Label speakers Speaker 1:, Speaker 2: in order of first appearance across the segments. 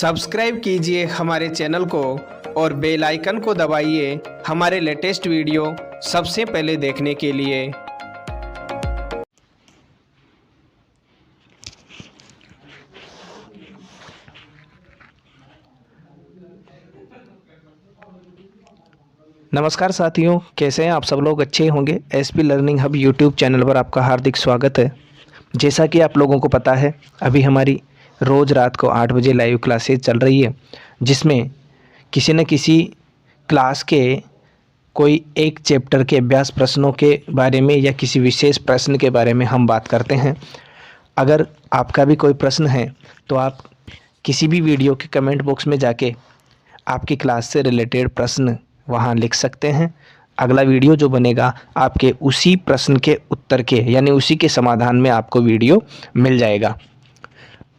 Speaker 1: Subscribe कीजिए हमारे channel को और बेल आइकन को दबाइए हमारे लेटेस्ट वीडियो सबसे पहले देखने के लिए।
Speaker 2: नमस्कार साथियों, कैसे हैं आप सब लोग? अच्छे होंगे। SP learning hub YouTube channel पर आपका हार्दिक स्वागत है। जैसा कि आप लोगों को पता है, अभी हमारी रोज़ रात को 8 बजे लाइव क्लासेज चल रही है, जिसमें किसी न किसी क्लास के कोई एक चैप्टर के अभ्यास प्रश्नों के बारे में या किसी विशेष प्रश्न के बारे में हम बात करते हैं। अगर आपका भी कोई प्रश्न है तो आप किसी भी वीडियो के कमेंट बॉक्स में जाके आपकी क्लास से रिलेटेड प्रश्न वहाँ लिख सकते हैं। अगला वीडियो जो बनेगा आपके उसी प्रश्न के उत्तर के यानी उसी के समाधान में आपको वीडियो मिल जाएगा।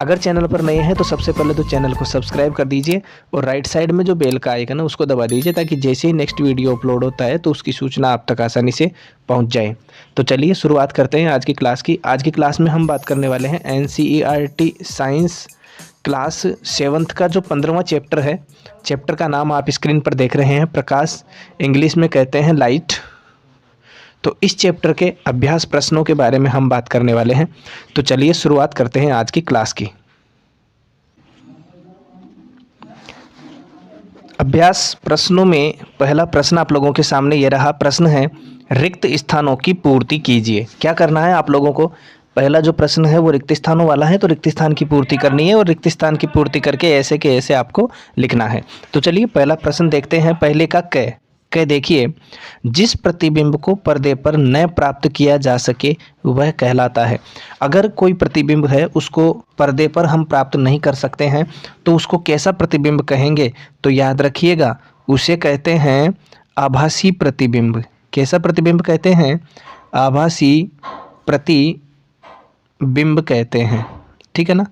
Speaker 2: अगर चैनल पर नए हैं तो सबसे पहले तो चैनल को सब्सक्राइब कर दीजिए और राइट साइड में जो बेल का आइकन है उसको दबा दीजिए, ताकि जैसे ही नेक्स्ट वीडियो अपलोड होता है तो उसकी सूचना आप तक आसानी से पहुंच जाए। तो चलिए शुरुआत करते हैं आज की क्लास की। आज की क्लास में हम बात करने वाले हैं NCERT साइंस क्लास 7th का जो 15वां चैप्टर है। चैप्टर का नाम आप स्क्रीन पर देख रहे हैं, प्रकाश, इंग्लिश में कहते हैं लाइट। तो इस चैप्टर के अभ्यास प्रश्नों के बारे में हम बात करने वाले हैं। तो चलिए शुरुआत करते हैं आज की क्लास की। अभ्यास प्रश्नों में पहला प्रश्न आप लोगों के सामने ये रहा। प्रश्न है, रिक्त स्थानों की पूर्ति कीजिए। क्या करना है आप लोगों को? पहला जो प्रश्न है वो रिक्त स्थानों वाला है, तो रिक्त स्थान की पूर्ति करनी है और रिक्त स्थान की पूर्ति करके ऐसे के ऐसे आपको लिखना है। तो चलिए पहला प्रश्न देखते हैं। पहले का क देखिए, जिस प्रतिबिंब को पर्दे पर न प्राप्त किया जा सके वह कहलाता है। अगर कोई प्रतिबिंब है उसको पर्दे पर हम प्राप्त नहीं कर सकते हैं तो उसको कैसा प्रतिबिंब कहेंगे? तो याद रखिएगा, उसे कहते हैं आभासी प्रतिबिंब। कैसा प्रतिबिंब कहते हैं? आभासी प्रतिबिंब कहते हैं। ठीक है ना?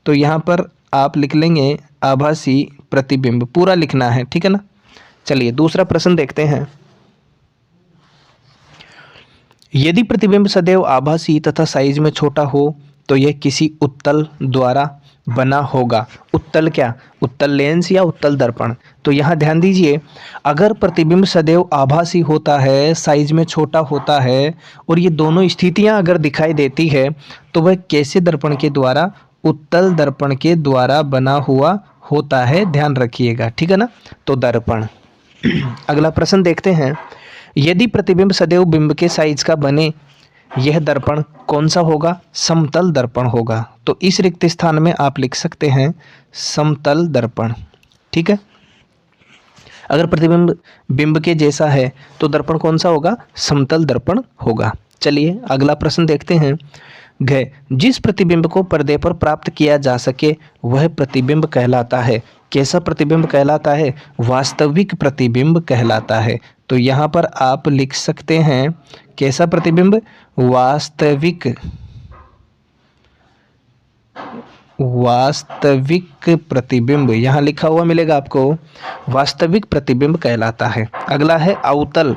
Speaker 2: तो यहाँ पर आप लिख लेंगे आभासी प्रतिबिंब, पूरा लिखना है। ठीक है ना? चलिए दूसरा प्रश्न देखते हैं। यदि प्रतिबिंब सदैव आभासी तथा साइज में छोटा हो तो यह किसी उत्तल द्वारा बना होगा। उत्तल क्या? उत्तल लेंस या उत्तल दर्पण। तो यहाँ ध्यान दीजिए, अगर प्रतिबिंब सदैव आभासी होता है, साइज में छोटा होता है और ये दोनों स्थितियाँ अगर दिखाई देती है तो वह कैसे दर्पण के द्वारा? उत्तल दर्पण के द्वारा बना हुआ होता है। ध्यान रखिएगा। ठीक है ना? तो दर्पण। अगला प्रश्न देखते हैं। यदि प्रतिबिंब सदैव बिंब के साइज का बने, यह दर्पण कौन सा होगा? समतल दर्पण होगा। तो इस रिक्त स्थान में आप लिख सकते हैं समतल दर्पण। ठीक है? अगर प्रतिबिंब बिंब के जैसा है तो दर्पण कौन सा होगा? समतल दर्पण होगा। चलिए अगला प्रश्न देखते हैं। जिस प्रतिबिंब को पर्दे पर प्राप्त किया जा सके वह प्रतिबिंब कहलाता है। कैसा प्रतिबिंब कहलाता है? वास्तविक प्रतिबिंब कहलाता है। तो यहाँ पर आप लिख सकते हैं कैसा प्रतिबिंब? वास्तविक प्रतिबिंब। यहाँ लिखा हुआ मिलेगा आपको, वास्तविक प्रतिबिंब कहलाता है। अगला है अवतल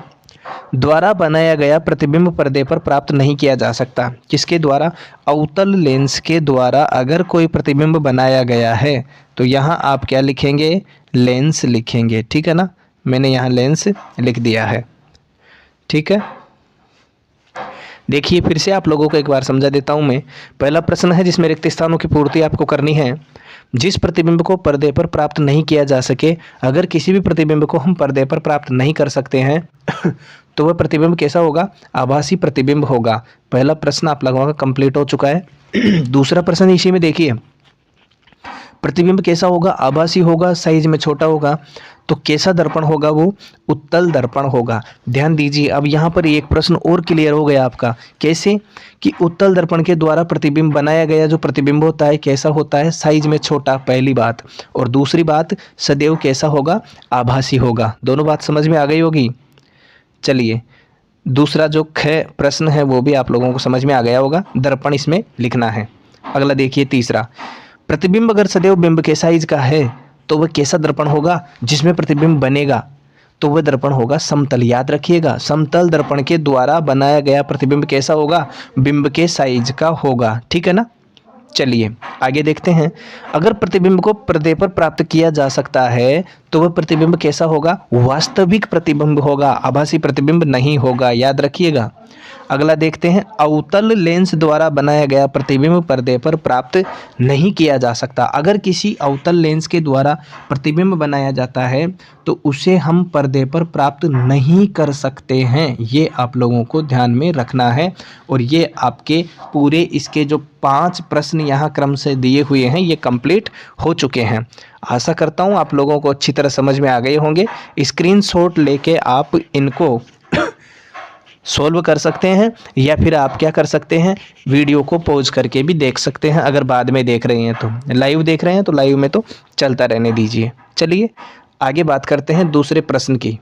Speaker 2: द्वारा बनाया गया प्रतिबिंब पर्दे पर प्राप्त नहीं किया जा सकता। किसके द्वारा? अवतल लेंस के द्वारा अगर कोई प्रतिबिंब बनाया गया है तो यहाँ आप क्या लिखेंगे? लेंस लिखेंगे। ठीक है ना? मैंने यहाँ लेंस लिख दिया है। ठीक है? देखिए फिर से आप लोगों को एक बार समझा देता हूँ मैं। पहला प्रश्न है जिसमें रिक्त स्थानों की पूर्ति आपको करनी है। जिस प्रतिबिंब को पर्दे पर प्राप्त नहीं किया जा सके, अगर किसी भी प्रतिबिंब को हम पर्दे पर प्राप्त नहीं कर सकते हैं तो वह प्रतिबिंब कैसा होगा? आभासी प्रतिबिंब होगा। पहला प्रश्न आप लोगों का कंप्लीट हो चुका है। दूसरा प्रश्न इसी में देखिए, प्रतिबिंब कैसा होगा? आभासी होगा, साइज में छोटा होगा। तो कैसा दर्पण होगा? वो उत्तल दर्पण होगा। ध्यान दीजिए, अब यहाँ पर एक प्रश्न और क्लियर हो गया आपका। कैसे? कि उत्तल दर्पण के द्वारा प्रतिबिंब बनाया गया जो प्रतिबिंब होता है कैसा होता है? साइज में छोटा, पहली बात। और दूसरी बात, सदैव कैसा होगा? आभासी होगा। दोनों बात समझ में आ गई होगी। चलिए दूसरा जो प्रश्न है वो भी आप लोगों को समझ में आ गया होगा। दर्पण इसमें लिखना है। अगला देखिए तीसरा, प्रतिबिंब अगर सदैव बिंब के साइज का है तो वह कैसा दर्पण होगा? जिसमें प्रतिबिंब बनेगा तो वह दर्पण होगा समतल। याद रखिएगा, समतल दर्पण के द्वारा बनाया गया प्रतिबिंब कैसा होगा? बिंब के साइज का होगा। ठीक है ना? चलिए आगे देखते हैं। अगर प्रतिबिंब को पर्दे पर प्राप्त किया जा सकता है तो वह प्रतिबिंब कैसा होगा? वास्तविक प्रतिबिंब होगा, आभासी प्रतिबिंब नहीं होगा, याद रखिएगा। अगला देखते हैं, अवतल लेंस द्वारा बनाया गया प्रतिबिंब पर्दे पर प्राप्त नहीं किया जा सकता। अगर किसी अवतल लेंस के द्वारा प्रतिबिंब बनाया जाता है तो उसे हम पर्दे पर प्राप्त नहीं कर सकते हैं, ये आप लोगों को ध्यान में रखना है। और ये आपके पूरे इसके जो 5 प्रश्न यहाँ क्रम से दिए हुए हैं ये कंप्लीट हो चुके हैं। आशा करता हूँ आप लोगों को अच्छी तरह समझ में आ गए होंगे। स्क्रीनशॉट लेके आप इनको सॉल्व कर सकते हैं या फिर आप क्या कर सकते हैं, वीडियो को पॉज करके भी देख सकते हैं। अगर बाद में देख रहे हैं तो, लाइव देख रहे हैं तो लाइव में तो चलता रहने दीजिए। चलिए आगे बात करते हैं दूसरे प्रश्न की।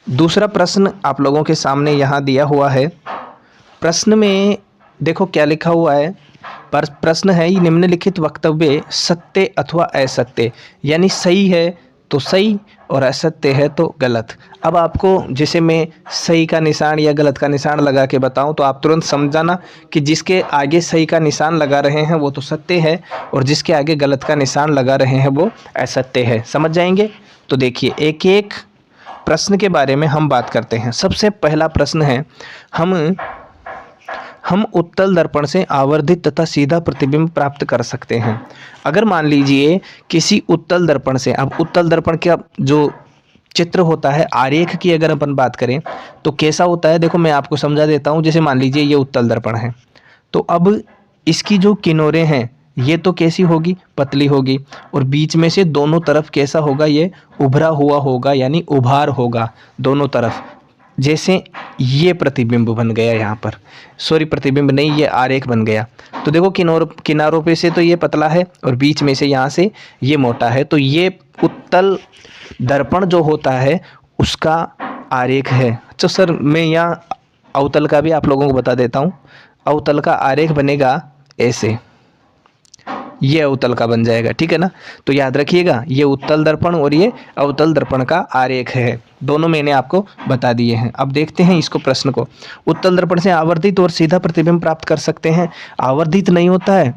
Speaker 2: दूसरा प्रश्न आप लोगों के सामने यहाँ दिया हुआ है। प्रश्न में देखो क्या लिखा हुआ है। पर प्रश्न है, निम्नलिखित वक्तव्य सत्य अथवा असत्य, यानी सही है तो सही और असत्य है तो गलत। अब आपको जैसे मैं सही का निशान या गलत का निशान लगा के बताऊं तो आप तुरंत समझ जाना कि जिसके आगे सही का निशान लगा रहे हैं वो तो सत्य है और जिसके आगे गलत का निशान लगा रहे हैं वो असत्य है। समझ जाएंगे? तो देखिए एक एक प्रश्न के बारे में हम बात करते हैं। सबसे पहला प्रश्न है, हम उत्तल दर्पण से आवर्धित तथा सीधा प्रतिबिंब प्राप्त कर सकते हैं। अगर मान लीजिए किसी उत्तल दर्पण से, अब उत्तल दर्पण का जो चित्र होता है, आरेख की अगर अपन बात करें तो कैसा होता है, देखो मैं आपको समझा देता हूँ। जैसे मान लीजिए ये उत्तल दर्पण है तो अब इसकी जो किनारे हैं ये तो कैसी होगी, पतली होगी, और बीच में से दोनों तरफ कैसा होगा, ये उभरा हुआ होगा, यानी उभार होगा दोनों तरफ। जैसे ये प्रतिबिंब बन गया यहाँ पर, सॉरी प्रतिबिंब नहीं, ये आरेख बन गया। तो देखो किनारों पे से तो ये पतला है और बीच में से यहाँ से ये मोटा है, तो ये उत्तल दर्पण जो होता है उसका आरेख है। अच्छा सर मैं यहाँ अवतल का भी आप लोगों को बता देता हूँ। अवतल का आरेख बनेगा ऐसे, ये अवतल का बन जाएगा, ठीक है ना। तो याद रखिएगा ये उत्तल दर्पण और ये अवतल दर्पण का आरेख है, दोनों मैंने आपको बता दिए हैं। अब देखते हैं इसको, प्रश्न को। उत्तल दर्पण से आवर्धित और सीधा प्रतिबिंब प्राप्त कर सकते हैं। आवर्धित नहीं होता है,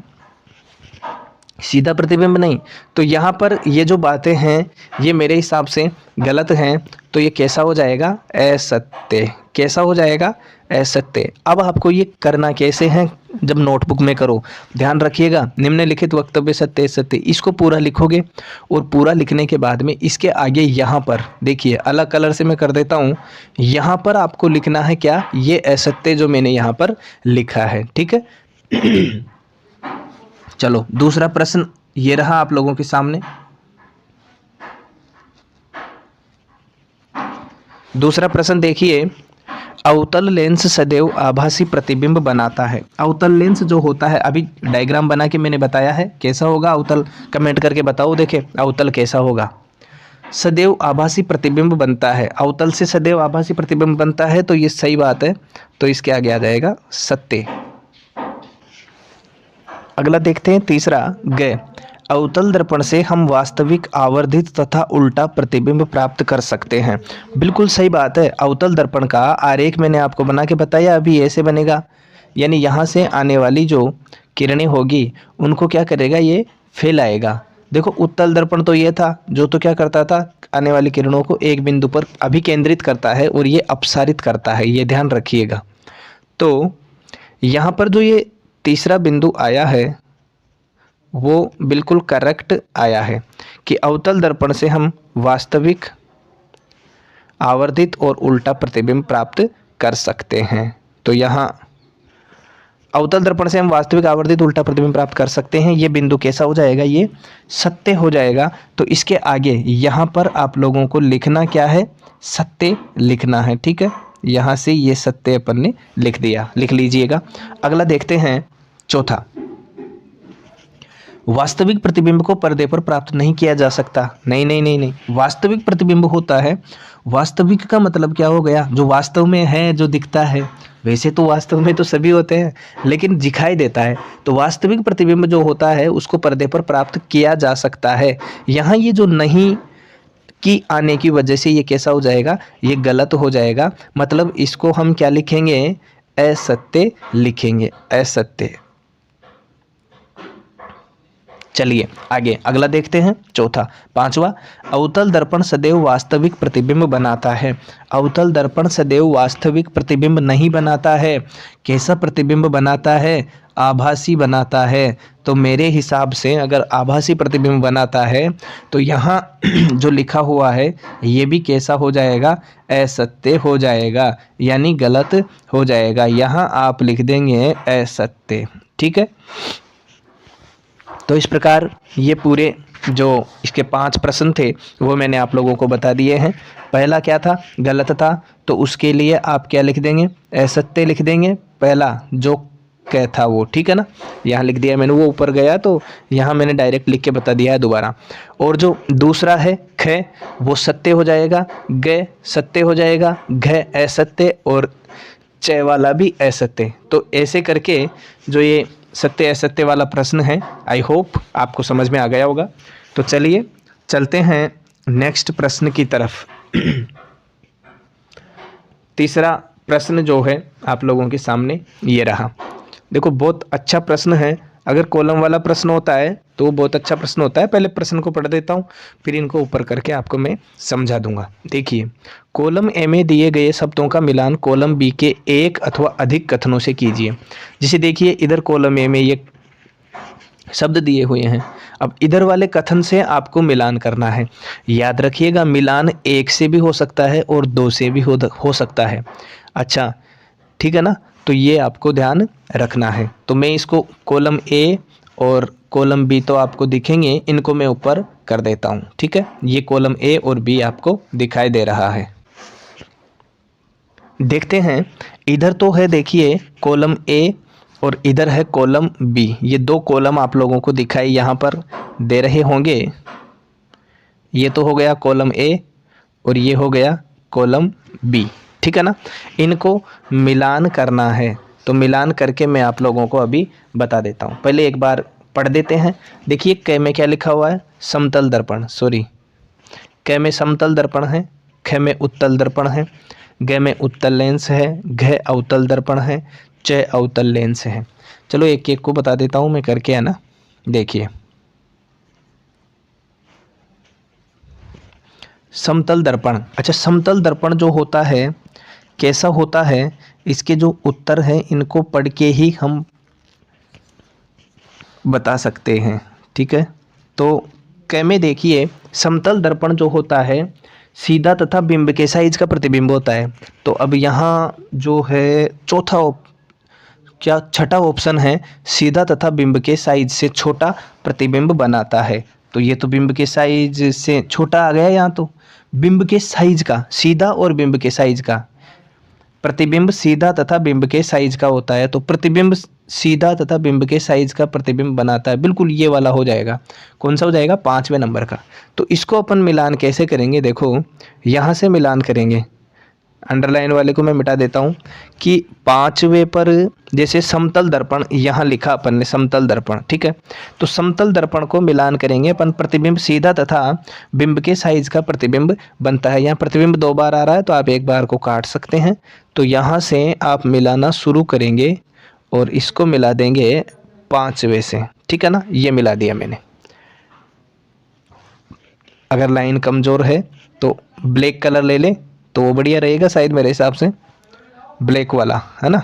Speaker 2: सीधा प्रतिबिंब नहीं। तो यहाँ पर ये जो बातें हैं ये मेरे हिसाब से गलत हैं, तो ये कैसा हो जाएगा, असत्य। कैसा हो जाएगा, असत्य। अब आपको ये करना कैसे है, जब नोटबुक में करो ध्यान रखिएगा, निम्नलिखित वक्तव्य सत्य असत्य, इसको पूरा लिखोगे और पूरा लिखने के बाद में इसके आगे यहाँ पर देखिए अलग कलर से मैं कर देता हूँ, यहाँ पर आपको लिखना है क्या, ये असत्य जो मैंने यहाँ पर लिखा है, ठीक है। चलो दूसरा प्रश्न ये रहा आप लोगों के सामने। दूसरा प्रश्न देखिए, अवतल लेंस सदैव आभासी प्रतिबिंब बनाता है। अवतल लेंस जो होता है, अभी डायग्राम बना के मैंने बताया है कैसा होगा अवतल, कमेंट करके बताओ देखे अवतल कैसा होगा। सदैव आभासी प्रतिबिंब बनता है, अवतल से सदैव आभासी प्रतिबिंब बनता है, तो ये सही बात है, तो इसके आगे आ जाएगा सत्य। अगला देखते हैं तीसरा, ग अवतल दर्पण से हम वास्तविक आवर्धित तथा उल्टा प्रतिबिंब प्राप्त कर सकते हैं। बिल्कुल सही बात है। अवतल दर्पण का आरेख मैंने आपको बना के बताया, अभी ऐसे बनेगा, यानी यहाँ से आने वाली जो किरणें होगी उनको क्या करेगा, ये फैलाएगा। देखो उत्तल दर्पण तो ये था जो तो क्या करता था, आने वाली किरणों को एक बिंदु पर अभिकेंद्रित करता है और ये अपसारित करता है, ये ध्यान रखिएगा। तो यहाँ पर जो ये तीसरा बिंदु आया है वो बिल्कुल करेक्ट आया है कि अवतल दर्पण से हम वास्तविक आवर्धित और उल्टा प्रतिबिंब प्राप्त कर सकते हैं। तो यहाँ अवतल दर्पण से हम वास्तविक आवर्धित उल्टा प्रतिबिंब प्राप्त कर सकते हैं, ये बिंदु कैसा हो जाएगा, ये सत्य हो जाएगा। तो इसके आगे यहाँ पर आप लोगों को लिखना क्या है, सत्य लिखना है, ठीक है। यहाँ से ये सत्य अपन ने लिख दिया, लिख लीजिएगा। अगला देखते हैं चौथा, वास्तविक प्रतिबिंब को पर्दे पर प्राप्त नहीं किया जा सकता। नहीं नहीं नहीं नहीं, वास्तविक प्रतिबिंब होता है, वास्तविक का मतलब क्या हो गया, जो वास्तव में है, जो दिखता है। वैसे तो वास्तव में तो सभी होते हैं लेकिन दिखाई देता है, तो वास्तविक प्रतिबिंब जो होता है उसको पर्दे पर प्राप्त किया जा सकता है। यहाँ ये जो नहीं की आने की वजह से ये कैसा हो जाएगा, ये गलत हो जाएगा। मतलब इसको हम क्या लिखेंगे, असत्य लिखेंगे, असत्य। चलिए आगे अगला देखते हैं, चौथा, पांचवा, अवतल दर्पण सदैव वास्तविक प्रतिबिंब बनाता है। अवतल दर्पण सदैव वास्तविक प्रतिबिंब नहीं बनाता है। कैसा प्रतिबिंब बनाता है? आभासी बनाता है। तो मेरे हिसाब से अगर आभासी प्रतिबिंब बनाता है तो यहाँ जो लिखा हुआ है ये भी कैसा हो जाएगा? असत्य हो जाएगा, यानी गलत हो जाएगा। यहाँ आप लिख देंगे असत्य, ठीक है। तो इस प्रकार ये पूरे जो इसके 5 प्रश्न थे वो मैंने आप लोगों को बता दिए हैं। पहला क्या था? गलत था, तो उसके लिए आप क्या लिख देंगे? असत्य लिख देंगे। पहला जो क था वो, ठीक है ना, यहाँ लिख दिया मैंने, वो ऊपर गया तो यहाँ मैंने डायरेक्ट लिख के बता दिया है दोबारा। और जो दूसरा है ख, वो सत्य हो जाएगा, ग सत्य हो जाएगा, घ असत्य और च वाला भी असत्य। तो ऐसे करके जो ये सत्य असत्य वाला प्रश्न है, आई होप आपको समझ में आ गया होगा। तो चलिए चलते हैं नेक्स्ट प्रश्न की तरफ। तीसरा प्रश्न जो है आप लोगों के सामने ये रहा। देखो बहुत अच्छा प्रश्न है। अगर कॉलम वाला प्रश्न होता है तो वो बहुत अच्छा प्रश्न होता है। पहले प्रश्न को पढ़ देता हूँ, फिर इनको ऊपर करके आपको मैं समझा दूंगा। देखिए, कॉलम ए में दिए गए शब्दों का मिलान कॉलम बी के एक अथवा अधिक कथनों से कीजिए। जैसे देखिए इधर कॉलम ए में ये शब्द दिए हुए हैं, अब इधर वाले कथन से आपको मिलान करना है। याद रखिएगा, मिलान एक से भी हो सकता है और दो से भी हो सकता है। अच्छा, ठीक है ना, तो ये आपको ध्यान रखना है। तो मैं इसको कॉलम ए और कॉलम बी तो आपको दिखेंगे, इनको मैं ऊपर कर देता हूँ, ठीक है। ये कॉलम ए और बी आपको दिखाई दे रहा है। देखते हैं, इधर तो है देखिए कॉलम ए और इधर है कॉलम बी। ये दो कॉलम आप लोगों को दिखाई यहाँ पर दे रहे होंगे। ये तो हो गया कॉलम ए और ये हो गया कॉलम बी, ठीक है ना। इनको मिलान करना है, तो मिलान करके मैं आप लोगों को अभी बता देता हूँ। पहले एक बार पढ़ देते हैं। देखिए क में क्या लिखा हुआ है? समतल दर्पण, सॉरी, क में समतल दर्पण है, ख में उत्तल दर्पण है, ग में उत्तल लेंस है, घ अवतल दर्पण है, च अवतल लेंस है। चलो एक एक को बता देता हूँ मैं करके, है ना। देखिए, समतल दर्पण। अच्छा, समतल दर्पण जो होता है कैसा होता है? इसके जो उत्तर हैं इनको पढ़ के ही हम बता सकते हैं, ठीक है। तो क में देखिए, समतल दर्पण जो होता है सीधा तथा बिंब के साइज का प्रतिबिंब होता है। तो अब यहाँ जो है छठा ऑप्शन है, सीधा तथा बिंब के साइज से छोटा प्रतिबिंब बनाता है। तो ये तो बिंब के साइज से छोटा आ गया। यहाँ तो बिंब के साइज का, सीधा और बिंब के साइज का, प्रतिबिंब सीधा तथा बिंब के साइज का होता है। तो प्रतिबिंब सीधा तथा बिंब के साइज का प्रतिबिंब बनाता है, बिल्कुल ये वाला हो जाएगा। कौन सा हो जाएगा? 5वें नंबर का। तो इसको अपन मिलान कैसे करेंगे? देखो, यहाँ से मिलान करेंगे। अंडरलाइन वाले को मैं मिटा देता हूँ कि 5वें पर जैसे समतल दर्पण यहाँ लिखा अपन ने, समतल दर्पण, ठीक है। तो समतल दर्पण को मिलान करेंगे अपन, प्रतिबिंब सीधा तथा बिंब के साइज का प्रतिबिंब बनता है। यहाँ प्रतिबिंब 2 बार आ रहा है तो आप एक बार को काट सकते हैं। तो यहाँ से आप मिलाना शुरू करेंगे और इसको मिला देंगे 5वें से, ठीक है ना। ये मिला दिया मैंने। अगर लाइन कमज़ोर है तो ब्लैक कलर ले लें तो वो बढ़िया रहेगा शायद, मेरे हिसाब से ब्लैक वाला, है ना।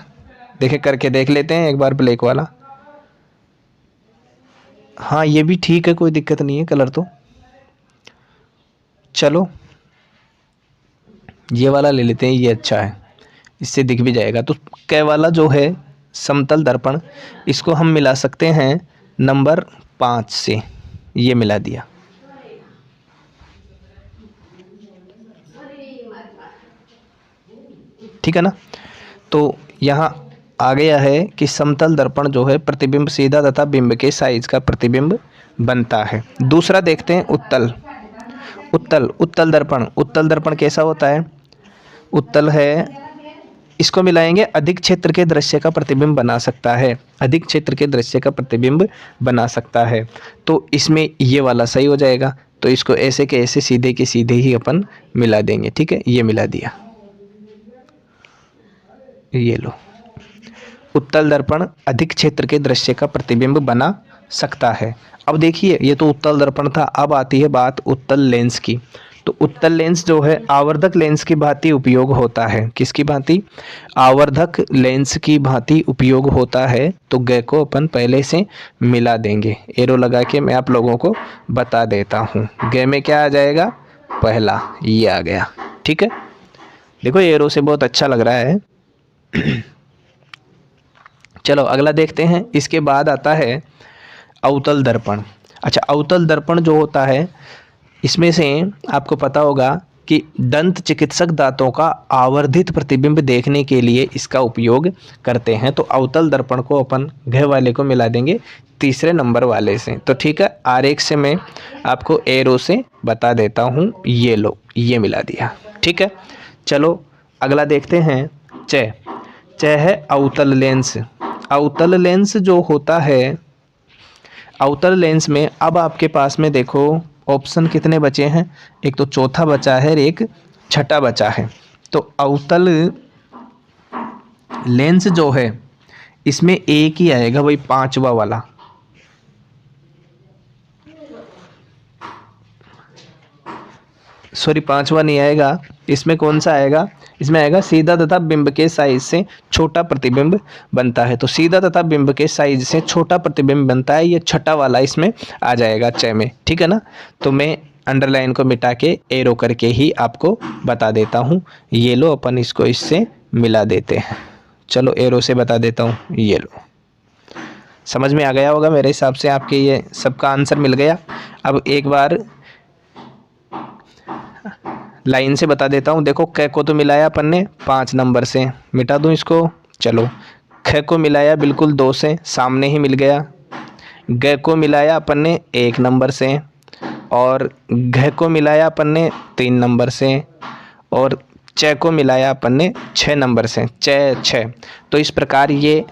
Speaker 2: देखे करके देख लेते हैं एक बार ब्लैक वाला। हाँ, ये भी ठीक है, कोई दिक्कत नहीं है कलर तो। चलो ये वाला ले लेते हैं, ये अच्छा है, इससे दिख भी जाएगा। तो क वाला जो है समतल दर्पण, इसको हम मिला सकते हैं नंबर 5 से। ये मिला दिया, ठीक है ना। तो यहाँ आ गया है कि समतल दर्पण जो है प्रतिबिंब सीधा तथा बिंब के साइज का प्रतिबिंब बनता है। दूसरा देखते हैं उत्तल दर्पण। उत्तल दर्पण कैसा होता है? उत्तल है, इसको मिलाएंगे, अधिक क्षेत्र के दृश्य का प्रतिबिंब बना सकता है। अधिक क्षेत्र के दृश्य का प्रतिबिंब बना सकता है, तो इसमें ये वाला सही हो जाएगा। तो इसको ऐसे के ऐसे सीधे के सीधे ही अपन मिला देंगे, ठीक है। ये मिला दिया, ये लो, उत्तल दर्पण अधिक क्षेत्र के दृश्य का प्रतिबिंब बना सकता है। अब देखिए, ये तो उत्तल दर्पण था, अब आती है बात उत्तल लेंस की। तो उत्तल लेंस जो है आवर्धक लेंस की भांति उपयोग होता है। किसकी भांति? आवर्धक लेंस की भांति उपयोग होता है। तो ग को अपन पहले से मिला देंगे, एरो लगा के मैं आप लोगों को बता देता हूँ। ग में क्या आ जाएगा? पहला, ये आ गया। ठीक है, देखो एरो से बहुत अच्छा लग रहा है। चलो अगला देखते हैं। इसके बाद आता है अवतल दर्पण। अच्छा, अवतल दर्पण जो होता है, इसमें से आपको पता होगा कि दंत चिकित्सक दांतों का आवर्धित प्रतिबिंब देखने के लिए इसका उपयोग करते हैं। तो अवतल दर्पण को अपन घ वाले को मिला देंगे तीसरे नंबर वाले से। तो ठीक है, आरेख से मैं आपको एरो से बता देता हूँ। ये लो, ये मिला दिया। ठीक है, चलो अगला देखते हैं। च है अवतल लेंस। अवतल लेंस जो होता है, अवतल लेंस में अब आपके पास में देखो ऑप्शन कितने बचे हैं? एक तो चौथा बचा है और एक छठा बचा है। तो अवतल लेंस जो है इसमें एक ही आएगा, वही पांचवा वाला। सॉरी, पांचवा नहीं आएगा। इसमें कौन सा आएगा? इसमें आएगा सीधा तथा बिंब के साइज से छोटा प्रतिबिंब बनता है। तो सीधा तथा बिंब के साइज से छोटा प्रतिबिंब बनता है, ये छठा वाला इसमें आ जाएगा च में। ठीक है ना, तो मैं अंडरलाइन को मिटा के एरो करके ही आपको बता देता हूँ। ये लो, अपन इसको इससे मिला देते हैं। चलो एरो से बता देता हूँ। ये लो, समझ में आ गया होगा मेरे हिसाब से, आपके ये सबका आंसर मिल गया। अब एक बार लाइन से बता देता हूँ। देखो, क को तो मिलाया अपन ने 5 नंबर से, मिटा दूँ इसको। चलो, ख को मिलाया बिल्कुल 2 से, सामने ही मिल गया। ग को मिलाया अपन ने 1 नंबर से, और घ को मिलाया अपन ने 3 नंबर से, और च को मिलाया अपन ने 6 नंबर से। च 6। तो इस प्रकार ये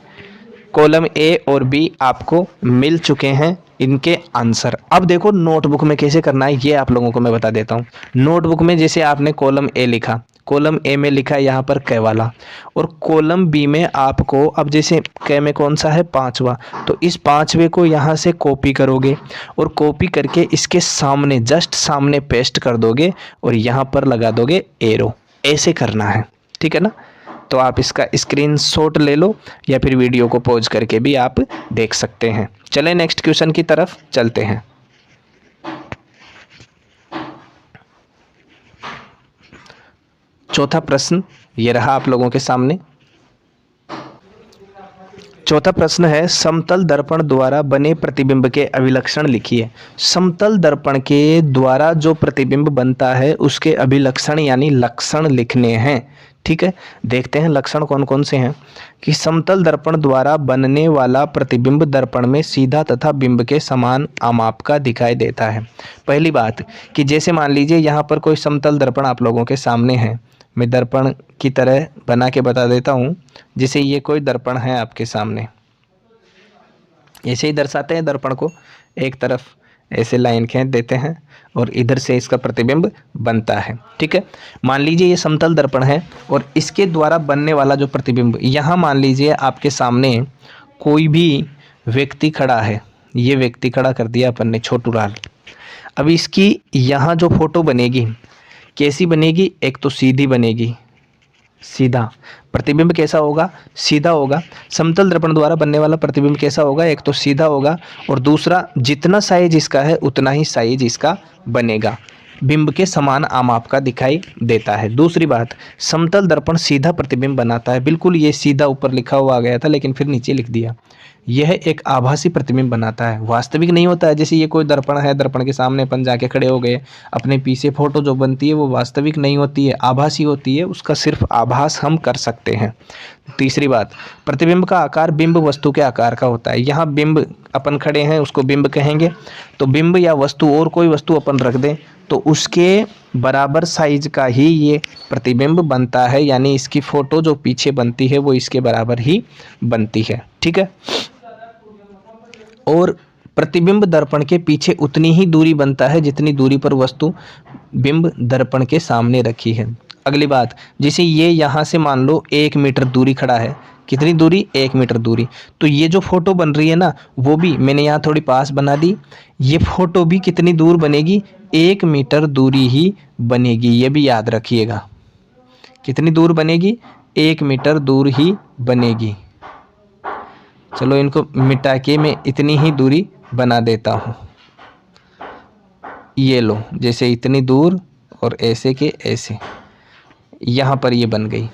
Speaker 2: कॉलम ए और बी आपको मिल चुके हैं इनके आंसर। अब देखो नोटबुक में कैसे करना है, ये आप लोगों को मैं बता देता हूँ। नोटबुक में जैसे आपने कॉलम ए लिखा, कॉलम ए में लिखा है यहाँ पर क वाला, और कॉलम बी में आपको, अब जैसे क में कौन सा है? 5वां, तो इस 5वें को यहाँ से कॉपी करोगे और कॉपी करके इसके सामने, जस्ट सामने पेस्ट कर दोगे और यहाँ पर लगा दोगे एरो। ऐसे करना है, ठीक है ना। तो आप इसका स्क्रीनशॉट ले लो या फिर वीडियो को पॉज करके भी आप देख सकते हैं। चलें नेक्स्ट क्वेश्चन की तरफ चलते हैं। चौथा प्रश्न ये रहा आप लोगों के सामने। चौथा प्रश्न है, समतल दर्पण द्वारा बने प्रतिबिंब के अभिलक्षण लिखिए। समतल दर्पण के द्वारा जो प्रतिबिंब बनता है उसके अभिलक्षण यानी लक्षण लिखने हैं। ठीक है, देखते हैं लक्षण कौन कौन से हैं। कि समतल दर्पण द्वारा बनने वाला प्रतिबिंब दर्पण में सीधा तथा बिंब के समान आमाप का दिखाई देता है। पहली बात कि जैसे मान लीजिए यहाँ पर कोई समतल दर्पण आप लोगों के सामने है, मैं दर्पण की तरह बना के बता देता हूँ। जैसे ये कोई दर्पण है आपके सामने, ऐसे ही दर्शाते हैं दर्पण को, एक तरफ ऐसे लाइन खींच देते हैं और इधर से इसका प्रतिबिंब बनता है। ठीक है, मान लीजिए ये समतल दर्पण है और इसके द्वारा बनने वाला जो प्रतिबिंब, यहाँ मान लीजिए आपके सामने कोई भी व्यक्ति खड़ा है, ये व्यक्ति खड़ा कर दिया अपन ने, छोटू लाल। अब इसकी यहाँ जो फोटो बनेगी कैसी बनेगी? एक तो सीधी बनेगी, सीधा प्रतिबिंब कैसा होगा? सीधा होगा। समतल दर्पण द्वारा बनने वाला प्रतिबिंब कैसा होगा? एक तो सीधा होगा और दूसरा जितना साइज इसका है उतना ही साइज इसका बनेगा, बिंब के समान आमाप का दिखाई देता है। दूसरी बात, समतल दर्पण सीधा प्रतिबिंब बनाता है। बिल्कुल ये सीधा ऊपर लिखा हुआ आ गया था लेकिन फिर नीचे लिख दिया। यह एक आभासी प्रतिबिंब बनाता है, वास्तविक नहीं होता है। जैसे ये कोई दर्पण है, दर्पण के सामने अपन जाके खड़े हो गए, अपने पीछे फोटो जो बनती है वो वास्तविक नहीं होती है, आभासी होती है, उसका सिर्फ आभास हम कर सकते हैं। तीसरी बात, प्रतिबिंब का आकार बिंब वस्तु के आकार का होता है। यहाँ बिंब अपन खड़े हैं उसको बिंब कहेंगे, तो बिंब या वस्तु और कोई वस्तु अपन रख दें तो उसके बराबर साइज का ही ये प्रतिबिंब बनता है, यानी इसकी फ़ोटो जो पीछे बनती है वो इसके बराबर ही बनती है। ठीक है, और प्रतिबिंब दर्पण के पीछे उतनी ही दूरी बनता है जितनी दूरी पर वस्तु बिंब दर्पण के सामने रखी है। अगली बात, जैसे ये यहाँ से मान लो 1 मीटर दूरी खड़ा है, कितनी दूरी, 1 मीटर दूरी। तो ये जो फोटो बन रही है ना, वो भी मैंने यहाँ थोड़ी पास बना दी, ये फोटो भी कितनी दूर बनेगी, 1 मीटर दूरी ही बनेगी। ये भी याद रखिएगा, कितनी दूर बनेगी, 1 मीटर दूर ही बनेगी। चलो इनको मिटा के मैं इतनी ही दूरी बना देता हूँ। ये लो, जैसे इतनी दूर और ऐसे के ऐसे, यहाँ पर ये बन गई।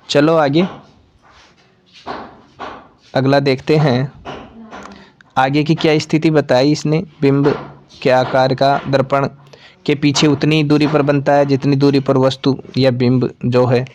Speaker 2: चलो आगे अगला देखते हैं। आगे की क्या स्थिति बताई इसने, बिंब के आकार का दर्पण के पीछे उतनी दूरी पर बनता है जितनी दूरी पर वस्तु या बिंब जो है,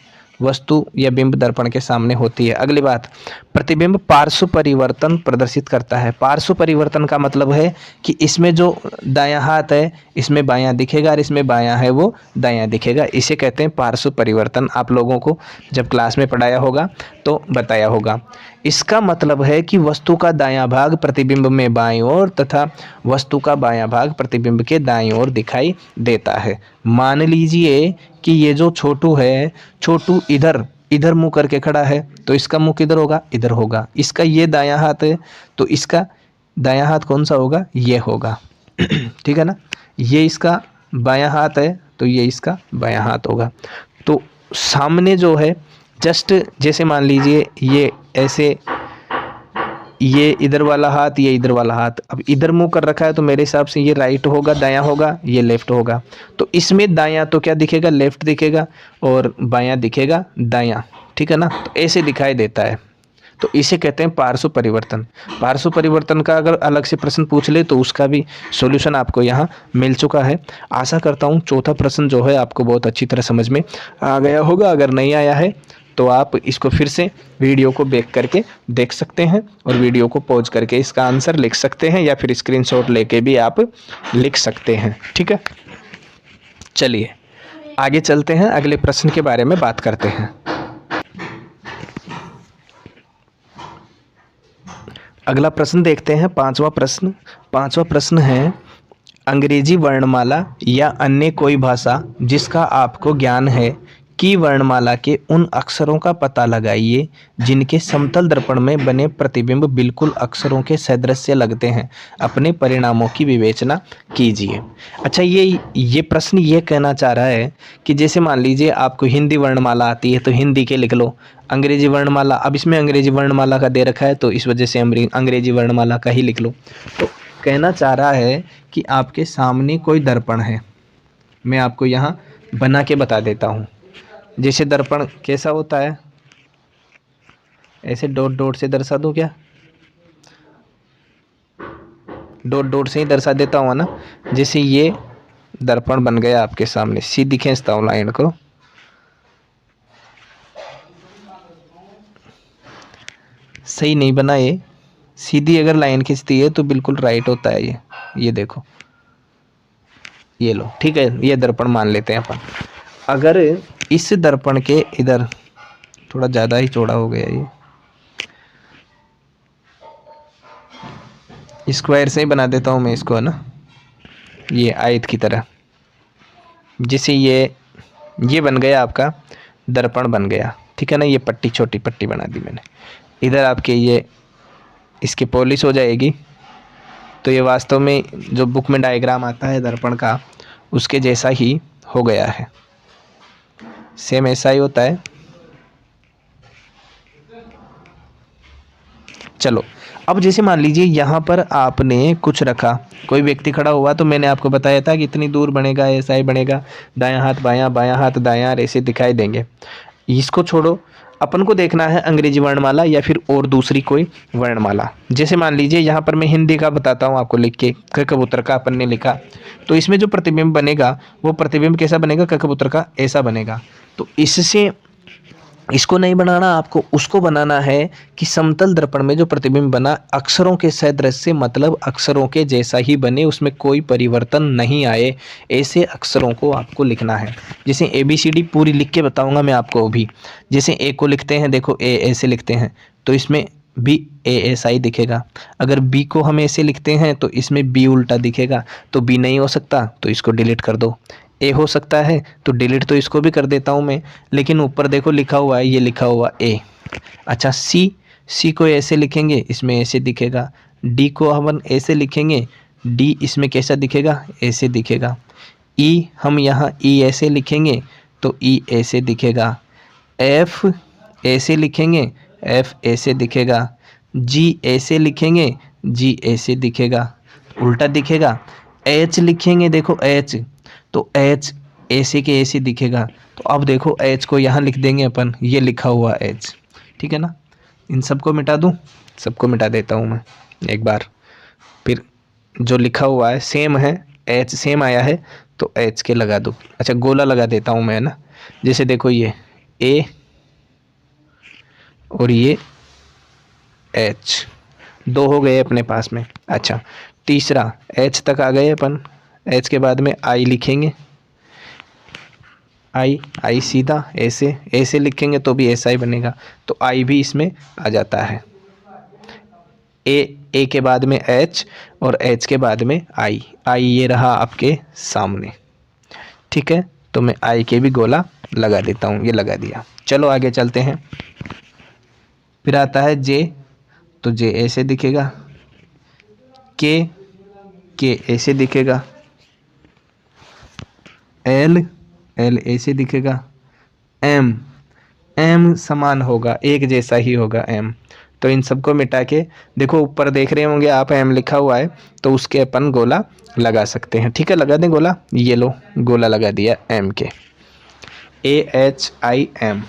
Speaker 2: वस्तु या बिंब दर्पण के सामने होती है। अगली बात, प्रतिबिंब पार्श्व परिवर्तन प्रदर्शित करता है। पार्श्व परिवर्तन का मतलब है कि इसमें जो दायां हाथ है इसमें बायां दिखेगा और इसमें बायां है वो दायां दिखेगा। इसे कहते हैं पार्श्व परिवर्तन। आप लोगों को जब क्लास में पढ़ाया होगा तो बताया होगा। इसका मतलब है कि वस्तु का दायां भाग प्रतिबिंब में बाईं ओर तथा वस्तु का बायां भाग प्रतिबिंब के दाईं ओर दिखाई देता है। मान लीजिए कि ये जो छोटू है, छोटू इधर इधर मुंह करके खड़ा है, तो इसका मुंह किधर होगा, इधर होगा। इसका ये दायां हाथ है तो इसका दायां हाथ कौन सा होगा, ये होगा। ठीक है ना। ये इसका बायां हाथ है तो ये इसका बायां हाथ होगा। तो सामने जो है, जस्ट जैसे मान लीजिए ये ऐसे, ये इधर वाला हाथ, ये इधर वाला हाथ, अब इधर मुंह कर रखा है तो मेरे हिसाब से ये राइट होगा, दायां होगा, ये लेफ्ट होगा। तो इसमें दायां तो क्या दिखेगा, लेफ्ट दिखेगा, और बायां दिखेगा दायां। ठीक है ना। तो ऐसे दिखाई देता है। तो इसे कहते हैं पार्श्व परिवर्तन। पार्श्व परिवर्तन का अगर अलग से प्रश्न पूछ ले तो उसका भी सॉल्यूशन आपको यहाँ मिल चुका है। आशा करता हूँ चौथा प्रश्न जो है आपको बहुत अच्छी तरह समझ में आ गया होगा। अगर नहीं आया है तो आप इसको फिर से वीडियो को बैक करके देख सकते हैं और वीडियो को पॉज करके इसका आंसर लिख सकते हैं, या फिर स्क्रीनशॉट लेके भी आप लिख सकते हैं। ठीक है, चलिए आगे चलते हैं, अगले प्रश्न के बारे में बात करते हैं। अगला प्रश्न देखते हैं, पांचवा प्रश्न। पांचवा प्रश्न है, अंग्रेजी वर्णमाला या अन्य कोई भाषा जिसका आपको ज्ञान है की वर्णमाला के उन अक्षरों का पता लगाइए जिनके समतल दर्पण में बने प्रतिबिंब बिल्कुल अक्षरों के सदृश्य लगते हैं। अपने परिणामों की विवेचना कीजिए। अच्छा, ये प्रश्न ये कहना चाह रहा है कि जैसे मान लीजिए आपको हिंदी वर्णमाला आती है तो हिंदी के लिख लो, अंग्रेजी वर्णमाला, अब इसमें अंग्रेजी वर्णमाला का दे रखा है तो इस वजह से अंग्रेजी वर्णमाला का ही लिख लो। तो कहना चाह रहा है कि आपके सामने कोई दर्पण है, मैं आपको यहाँ बना के बता देता हूँ। जैसे दर्पण कैसा होता है, ऐसे डॉट डॉट से दर्शा दूँ क्या, डॉट डॉट से ही दर्शा देता हूँ ना। जैसे ये दर्पण बन गया आपके सामने, सीधी खींचता हूँ लाइन को, सही नहीं बना ये, सीधी अगर लाइन खींचती है तो बिल्कुल राइट होता है ये देखो, ये लो। ठीक है, ये दर्पण मान लेते हैं अपन। अगर इस दर्पण के इधर, थोड़ा ज़्यादा ही चौड़ा हो गया ये, स्क्वायर से ही बना देता हूँ मैं इसको, है ना, ये आयत की तरह। जैसे ये बन गया आपका दर्पण बन गया। ठीक है ना। ये पट्टी, छोटी पट्टी बना दी मैंने इधर आपके, ये इसकी पॉलिश हो जाएगी तो ये वास्तव में जो बुक में डायग्राम आता है दर्पण का उसके जैसा ही हो गया है, सेम ऐसा ही होता है। चलो, अब जैसे मान लीजिए यहाँ पर आपने कुछ रखा, कोई व्यक्ति खड़ा हुआ, तो मैंने आपको बताया था कि इतनी दूर बनेगा, ऐसा ही बनेगा, दायां हाथ बायां, बायां हाथ दायां, ऐसे दिखाई देंगे। इसको छोड़ो, अपन को देखना है अंग्रेजी वर्णमाला या फिर और दूसरी कोई वर्णमाला। जैसे मान लीजिए यहाँ पर मैं हिंदी का बताता हूँ आपको लिख के, क कबूतर का अपन ने लिखा, तो इसमें जो प्रतिबिंब बनेगा वो प्रतिबिंब कैसा बनेगा, क कबूतर का ऐसा बनेगा। तो इससे इसको नहीं बनाना, आपको उसको बनाना है कि समतल दर्पण में जो प्रतिबिंब बना अक्षरों के सदृश्य, मतलब अक्षरों के जैसा ही बने, उसमें कोई परिवर्तन नहीं आए, ऐसे अक्षरों को आपको लिखना है। जैसे ABCD पूरी लिख के बताऊंगा मैं आपको अभी। जैसे A को लिखते हैं, देखो A ऐसे लिखते हैं तो इसमें B A ऐसा ही दिखेगा। अगर B को हम ऐसे लिखते हैं तो इसमें B उल्टा दिखेगा, तो B नहीं हो सकता तो इसको डिलीट कर दो। ए हो सकता है, तो डिलीट तो इसको भी कर देता हूँ मैं, लेकिन ऊपर देखो लिखा हुआ है, ये लिखा हुआ ए। अच्छा सी को ऐसे लिखेंगे, इसमें ऐसे दिखेगा। डी को हम ऐसे लिखेंगे, डी इसमें कैसा दिखेगा, ऐसे दिखेगा। ई हम यहाँ ई ऐसे लिखेंगे तो ई ऐसे दिखेगा। एफ ऐसे लिखेंगे, एफ ऐसे दिखेगा। जी ऐसे लिखेंगे, जी ऐसे दिखेगा, उल्टा दिखेगा। एच लिखेंगे, देखो एच, तो एच ऐसे के ऐसे दिखेगा। तो अब देखो एच को यहाँ लिख देंगे अपन, ये लिखा हुआ एच, ठीक है ना। इन सबको मिटा दूँ, सबको मिटा देता हूँ मैं एक बार, फिर जो लिखा हुआ है सेम है, एच सेम आया है तो एच के लगा दूँ। अच्छा गोला लगा देता हूँ मैं ना, जैसे देखो ये ए और ये एच, दो हो गए अपने पास में। अच्छा तीसरा एच तक आ गए अपन, एच के बाद में आई लिखेंगे, आई सीधा ऐसे ऐसे लिखेंगे तो भी ऐसा ही बनेगा, तो आई भी इसमें आ जाता है। ए के बाद में एच और एच के बाद में आई ये रहा आपके सामने, ठीक है। तो मैं आई के भी गोला लगा देता हूँ, ये लगा दिया। चलो आगे चलते हैं। फिर आता है जे, तो जे ऐसे दिखेगा। के ऐसे दिखेगा। एल ऐसे दिखेगा। एम समान होगा, एक जैसा ही होगा एम। तो इन सबको मिटा के देखो ऊपर देख रहे होंगे आप, एम लिखा हुआ है तो उसके अपन गोला लगा सकते हैं, ठीक है। लगा दें गोला, ये लो गोला लगा दिया एम के, AHIM,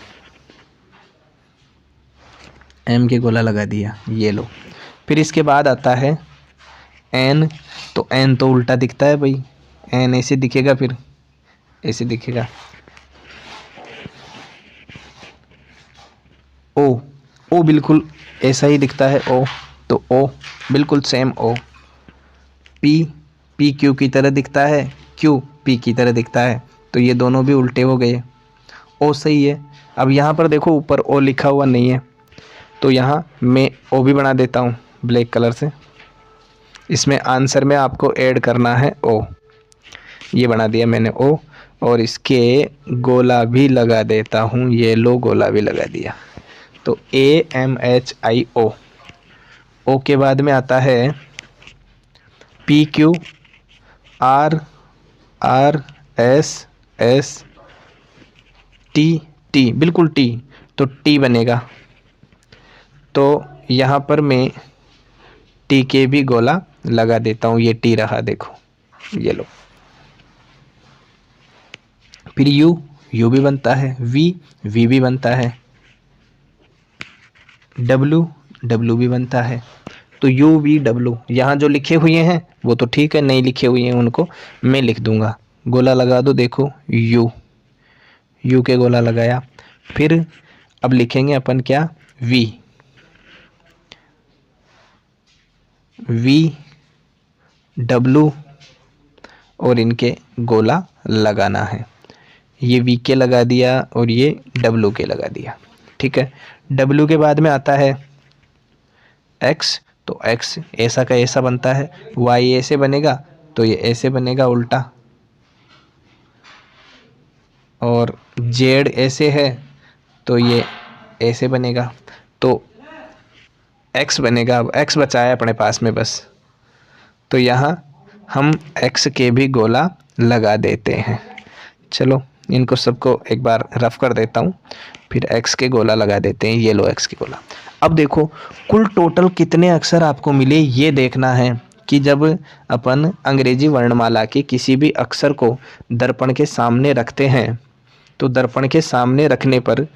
Speaker 2: एम के गोला लगा दिया, ये लो। फिर इसके बाद आता है एन, तो एन तो उल्टा दिखता है भाई, एन ऐसे दिखेगा, फिर ऐसे दिखेगा। ओ बिल्कुल ऐसा ही दिखता है ओ, तो ओ बिल्कुल सेम ओ। पी क्यू की तरह दिखता है, क्यू पी की तरह दिखता है, तो ये दोनों भी उल्टे हो गए। ओ सही है। अब यहाँ पर देखो ऊपर ओ लिखा हुआ नहीं है, तो यहाँ मैं ओ भी बना देता हूँ ब्लैक कलर से। इसमें आंसर में आपको ऐड करना है ओ, ये बना दिया मैंने ओ, और इसके गोला भी लगा देता हूँ, ये लो गोला भी लगा दिया। तो AMHIO, ओ के बाद में आता है PQ RS T, बिल्कुल टी, तो टी बनेगा। तो यहाँ पर मैं टी के भी गोला लगा देता हूँ, ये टी रहा देखो, ये लो। फिर यू भी बनता है, वी भी बनता है, डब्लू भी बनता है। तो UVW यहाँ जो लिखे हुए हैं वो तो ठीक है, नहीं लिखे हुए हैं उनको मैं लिख दूंगा। गोला लगा दो, देखो यू के गोला लगाया। फिर अब लिखेंगे अपन क्या, VW, और इनके गोला लगाना है। ये वी के लगा दिया और ये डब्लू के लगा दिया, ठीक है। डब्लू के बाद में आता है एक्स, तो एक्स ऐसा का ऐसा बनता है। वाई ऐसे बनेगा तो ये ऐसे बनेगा उल्टा, और जेड ऐसे है तो ये ऐसे बनेगा। तो एक्स बनेगा, अब एक्स बचा है अपने पास में बस, तो यहाँ हम एक्स के भी गोला लगा देते हैं। चलो इनको सबको एक बार रफ कर देता हूँ, फिर एक्स के गोला लगा देते हैं, ये लो एक्स के गोला। अब देखो कुल टोटल कितने अक्षर आपको मिले, ये देखना है कि जब अपन अंग्रेजी वर्णमाला के किसी भी अक्षर को दर्पण के सामने रखते हैं, तो दर्पण के सामने रखने पर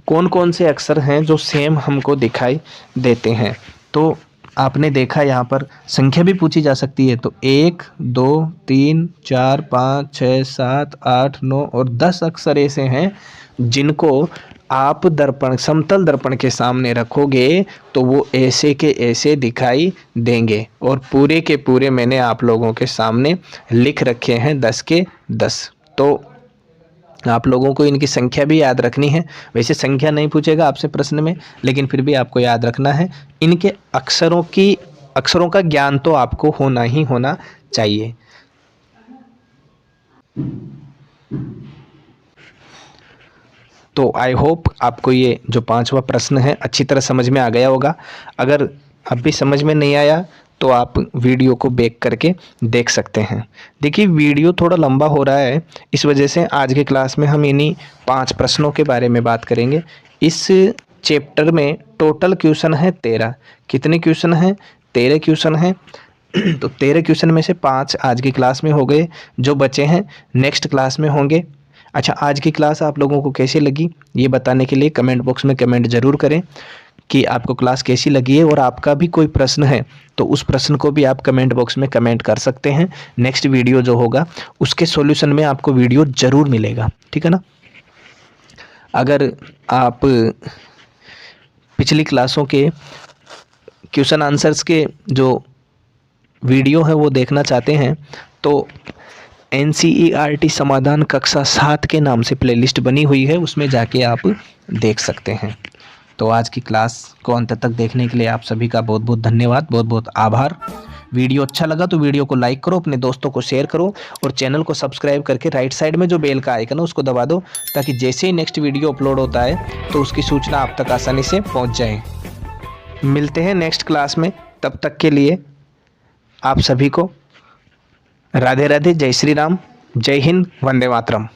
Speaker 2: कौन कौन से अक्षर हैं जो सेम हमको दिखाई देते हैं। तो आपने देखा यहाँ पर संख्या भी पूछी जा सकती है, तो 1 2 3 4 5 6 7 8 9 और 10 अक्षर ऐसे हैं जिनको आप दर्पण, समतल दर्पण के सामने रखोगे तो वो ऐसे के ऐसे दिखाई देंगे। और पूरे के पूरे मैंने आप लोगों के सामने लिख रखे हैं 10 के 10। तो आप लोगों को इनकी संख्या भी याद रखनी है। वैसे संख्या नहीं पूछेगा आपसे प्रश्न में, लेकिन फिर भी आपको याद रखना है। इनके अक्षरों का ज्ञान तो आपको होना ही होना चाहिए। तो आई होप आपको ये जो 5वां प्रश्न है अच्छी तरह समझ में आ गया होगा। अगर अब भी समझ में नहीं आया तो आप वीडियो को बैक करके देख सकते हैं। देखिए वीडियो थोड़ा लंबा हो रहा है, इस वजह से आज के क्लास में हम इन्हीं 5 प्रश्नों के बारे में बात करेंगे। इस चैप्टर में टोटल क्वेश्चन है 13। कितने क्वेश्चन हैं? 13 क्वेश्चन हैं। तो 13 क्वेश्चन में से 5 आज की क्लास में हो गए, जो बचे हैं नेक्स्ट क्लास में होंगे। अच्छा, आज की क्लास आप लोगों को कैसी लगी ये बताने के लिए कमेंट बॉक्स में कमेंट ज़रूर करें कि आपको क्लास कैसी लगी है, और आपका भी कोई प्रश्न है तो उस प्रश्न को भी आप कमेंट बॉक्स में कमेंट कर सकते हैं। नेक्स्ट वीडियो जो होगा उसके सॉल्यूशन में आपको वीडियो ज़रूर मिलेगा, ठीक है ना। अगर आप पिछली क्लासों के क्वेश्चन आंसर्स के जो वीडियो है वो देखना चाहते हैं तो NCERT समाधान कक्षा 7 के नाम से प्लेलिस्ट बनी हुई है, उसमें जाके आप देख सकते हैं। तो आज की क्लास को अंत तक देखने के लिए आप सभी का बहुत बहुत धन्यवाद, बहुत बहुत आभार। वीडियो अच्छा लगा तो वीडियो को लाइक करो, अपने दोस्तों को शेयर करो, और चैनल को सब्सक्राइब करके राइट साइड में जो बेल का आइकन है उसको दबा दो, ताकि जैसे ही नेक्स्ट वीडियो अपलोड होता है तो उसकी सूचना आप तक आसानी से पहुँच जाए। मिलते हैं नेक्स्ट क्लास में, तब तक के लिए आप सभी को राधे राधे, जय श्री राम, जय हिंद, वंदे मातरम।